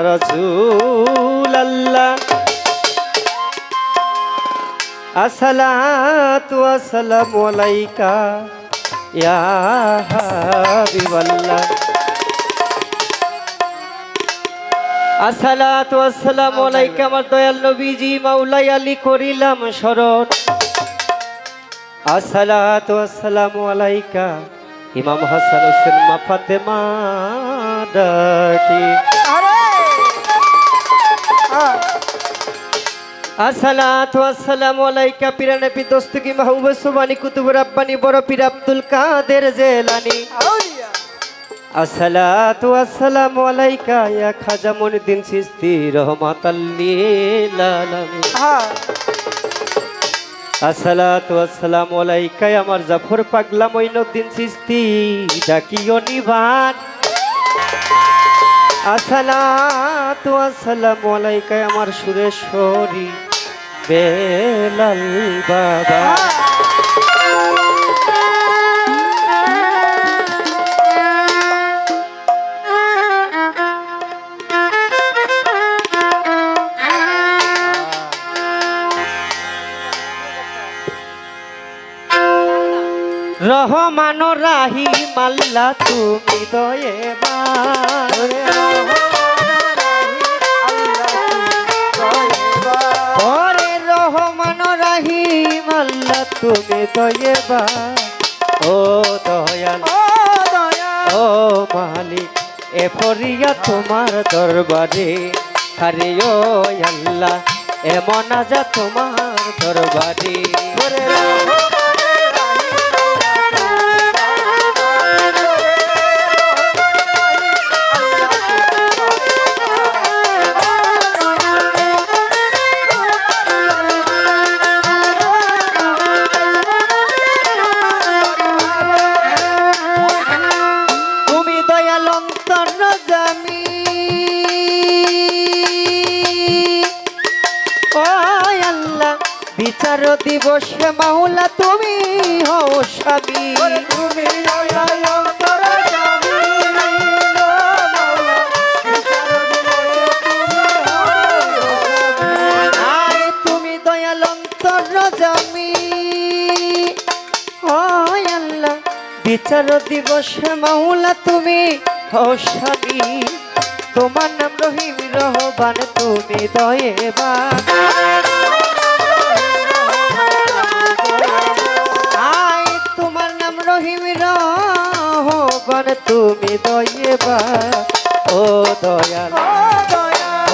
রাসূলাল্লাহ আসসালাতু ওয়াসসালামু আলাইকা ইয়া হাবিবাল্লাহ আসসালাতু ওয়াসসালামু আলাইকা আমার দয়াল নবীজি মাওলাই আলী করিলাম শরণ আসসালাতু ওয়াসসালামু আলাইকা ইমাম হাসান হোসেন মা ফাতেমা ডাকি আসসালাতু ওয়াসসালামু আলাইকা পিরানবী দস্তগি মাহবুব সুবহানি কুতুব রাব্বানি বড় পীর আব্দুল কাদের জিলানী আসসালাতু ওয়াসসালামু আলাইকা ইয়া খাজা মুইনুদ্দিন চিশতি রহমাতাল লিল আলামিন আসসালাতু ওয়াসসালামু আলাইকা আমার জাফর পাগলা মুইনুদ্দিন চিশতি ডাকিও নিবান আসসালাতু ওয়াসসালামু আলাইকা আমার সুরেশ্বরী বেলাল বাবা রহমান রাহিম আল্লাহ তুমি দয়াবান ওরে রহমান রাহিম আল্লাহ তুমি দয়াবান ও দয়াল ও মালিক এ ফরিয়া তোমার দরবারে আরে ও আল্লাহ এ মোনাজাত তোমার দরবারে বিচার দিবসে মাওলা তুমি হও স্বামী তুমি দয়াল অন্তর্যামী ও আল্লাহ বিচার দিবসে মাওলা তুমি হও স্বামী তোমার নাম রহিম রহমান তুমি দয়াবান রহিম রহমান তুমি দয়াবান ও দয়াল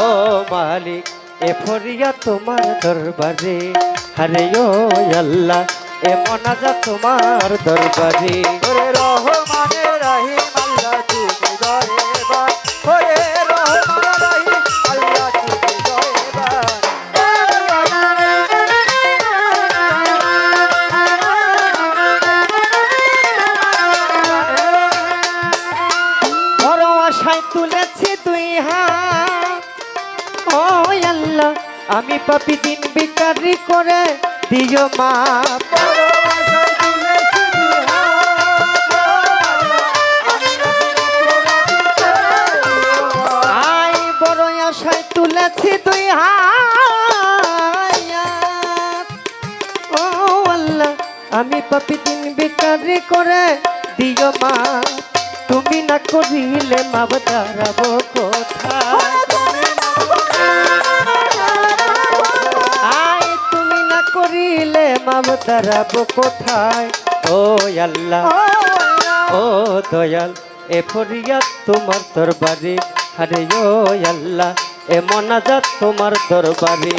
ও মালিক এ ফরিয়া তোমার দরবারে আরে ও আল্লাহ এ মোনাজাত তোমার দরবারে রহমান রহিম আল্লাহ তুমি দয়াবান ওরে রহমান রহিম আল্লাহ তুমি দয়াবান তুলেছি তুই হাত ও আল্লাহ আমি পাপী দিন বিকারি করে দিও মাপ আই বড় আশায় তুলেছি তুই হাত ও আল্লাহ আমি পাপী দিন বিকারি করে দিও মাপ তুমি না করিলে মাপ দাঁড়াবো কোথায় আয় তুমি না করিলে মাপ দাঁড়াবো কোথায় ও আল্লাহ ও দয়াল এ ফরিয়াদ তোমার দরবারে আরে ও আল্লাহ এ মোনাজাত তোমার দরবারে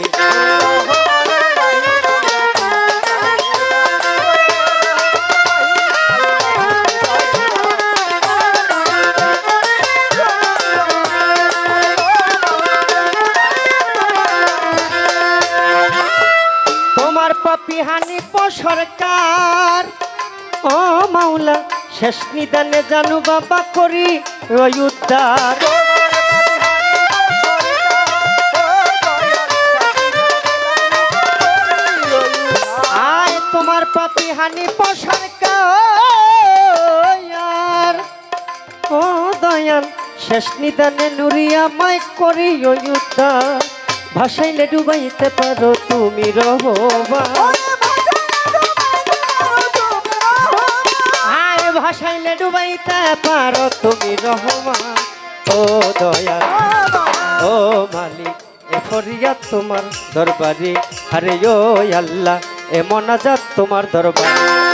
হানিফ সরকার ও মাওলা শেষ নিদানে জানু বাবা করি উদ্ধার আয় তোমার পাপি হানিফ সরকার ও দয়াল শেষ নিদানে নুরিয়া মাই করি উদ্ধার ভাসাইলে ডুবাইতে পারো তুমি রহমান আয় ভাসাইলে ডুবাইতে পারো তুমি রহমান ও দয়া ও মালিক এ ফরিয়াদ তোমার দরবারে আরে ও আল্লাহ এ মোনাজাত তোমার দরবারে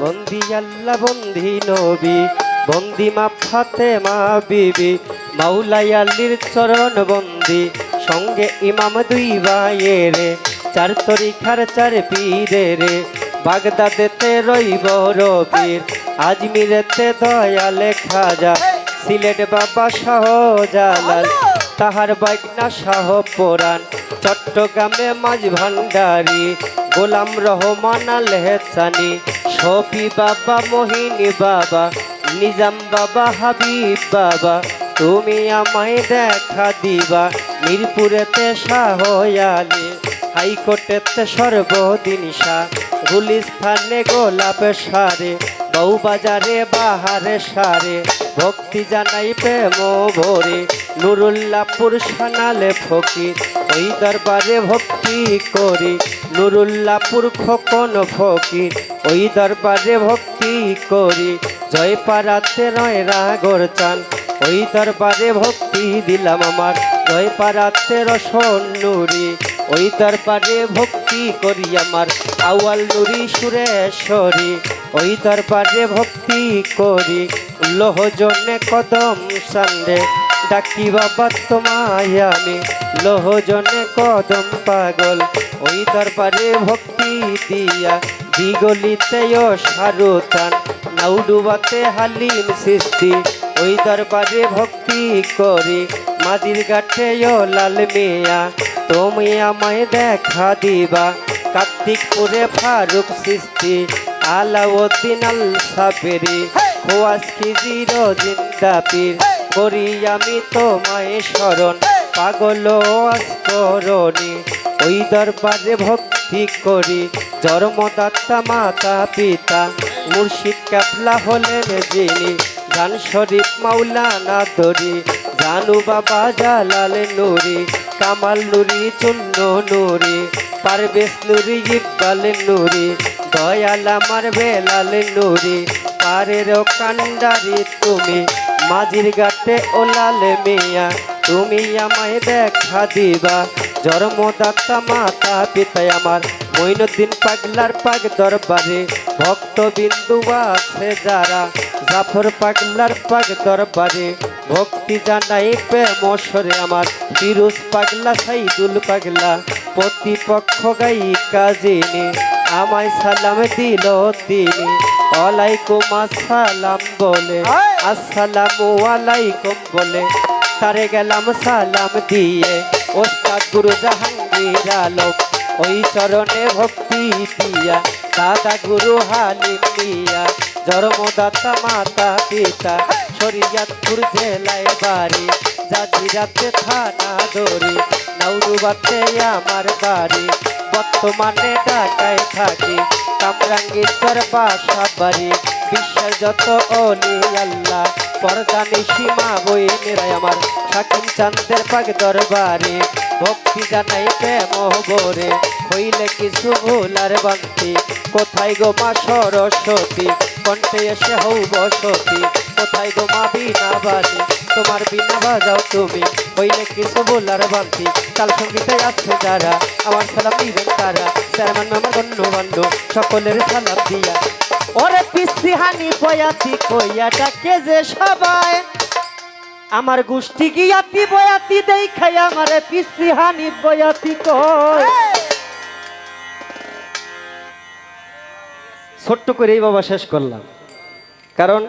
বন্দি আল্লাহ বন্দি নবী বন্দি মা ফাতেমা বিবি মাওলাই আলীর চরণ বন্দি সঙ্গে ইমাম দুই ভাইয়েরে চার তরিখার চার পীরে রে বাগদাদেতে রইব রবীর আজমিরেতে দয়ালে খাজা সিলেট বাবা শাহ জালাল তাহার বাইকনা শাহ পুরাণ চট্টগ্রামে মাঝ ভান্ডারি গোলাম রহমান আল হেসানি শফি বাবা মোহিনী বাবা নিজাম বাবা হাবিব বাবা তুমি আমায় দেখা দিবা মিরপুরেতে শাহ আলী হাইকোর্টেতে সর্বদিন শাহ গুলিস্থানে গোলাপ সারে বউবাজারে বাহারে সারে ভক্তি জানাই প্রেম ভরে নুরুল্লাহপুর সানালে ফকির ওই দরবারে ভক্তি করি নুরুল্লাহপুর খোকন ফকির ওই দরবারে ভক্তি করি জয় পাড়াতে রয় রাগর চান ওই দরবারে ভক্তি দিলাম আমার জয় পাড়াতে রসন নুরি ওই দরবারে ভক্তি করি আমার আউয়াল নুরি সুরেশ্বরী ওই দরবারে ভক্তি করি লোহজনে কদম সান্ডে ডাকি বাবা তোমায় আমি লোহজনে কদম পাগল ওই দরবারে ভক্তি দিয়া দিগলিতে শাহরুখান নাউডুবাতে হালিম সৃষ্টি ওই দরবারে ভক্তি করি মাদির ঘাটে লাল মিয়া তুমি আমায় দেখা দিবা কার্তিকপুরে ফারুক সৃষ্টি আলাউদ্দিন আল সাবেরি খোয়াজ খিজির জিন্দা পীর করি আমি তোমায় স্মরণ পাগল আস্তরণী ওই দরবারে ভক্তি করি জন্মদাতা মাতা পিতা মুর্শিদ কাবলা হলেন যিনি জান শরীফ মাওলানা দরি জানু বাবা জালাল নুরি কামাল নুরি চুন্ন নুরি পারভেজ নুরি ইকবাল নুরি দয়াল আমার বেলাল নুরি পারের কান্ডারি তুমি মাঝির ঘাটে ওলাল মিয়া তুমি আমায় দেখা দিবা জন্মদাতা মাতা পিতা আমার মঈনুদ্দিন পাগলার পাগ দরবারে ভক্ত বিন্দু আছে যারা জাফর পাগলার পাগ দরবারে ভক্তি জানাই প্রেমসরে আমার ফিরোজ পাগলা সাইদুল পাগলা প্রতিপক্ষ গায়িকা যিনি আমায় সালাম দিল তিনি ওয়ালাইকুম আসসালাম বলে আসসালামু আলাইকুম বলে তারে গেলাম সালাম দিয়ে ওস্তাদ গুরু জাহাঙ্গীর আলম ওই চরণে ভক্তি দিয়া দাদা গুরু হালিম মিয়া জন্মদাতা মাতা পিতা শরীয়তপুর জেলায় বাড়ি জাজিরাতে থানা দড়ি নাউরুবাতে আমার বাড়ি বর্তমানে ঢাকায় থাকি কামরাঙ্গীরচর বাসা বাড়ি বিশ্বের যত অলি আল্লাহ পরদানি সীমা বই মেরাই আমার হাকিম চান্দের পাক দরবারে ভক্তি জানাই প্রেম ভরে হইলে কিছু ভুলার বান্তি কোথায় গো মা সরস্বতী কণ্ঠে এসে হৌ বসতি কোথায় গো মা বিনা বাজি তোমার বিনা বাজাও তুমি হইলে কিছু ভুলার বান্তি তাল সঙ্গীতে আছে যারা আমার সালাম দিবেন তারা চেয়ারম্যান আমার গণ্য বান্ধ সকলের সালাম দিয়া ওরে পিসি হানি বয়াতি কইয়া ডাকে যে সবাই আমার গোষ্ঠী গিয়াতি বয়াতি দেখাই আমারে পিসি হানি বয়াতি কই ছোট্ট করেই বাবা শেষ করলাম কারণ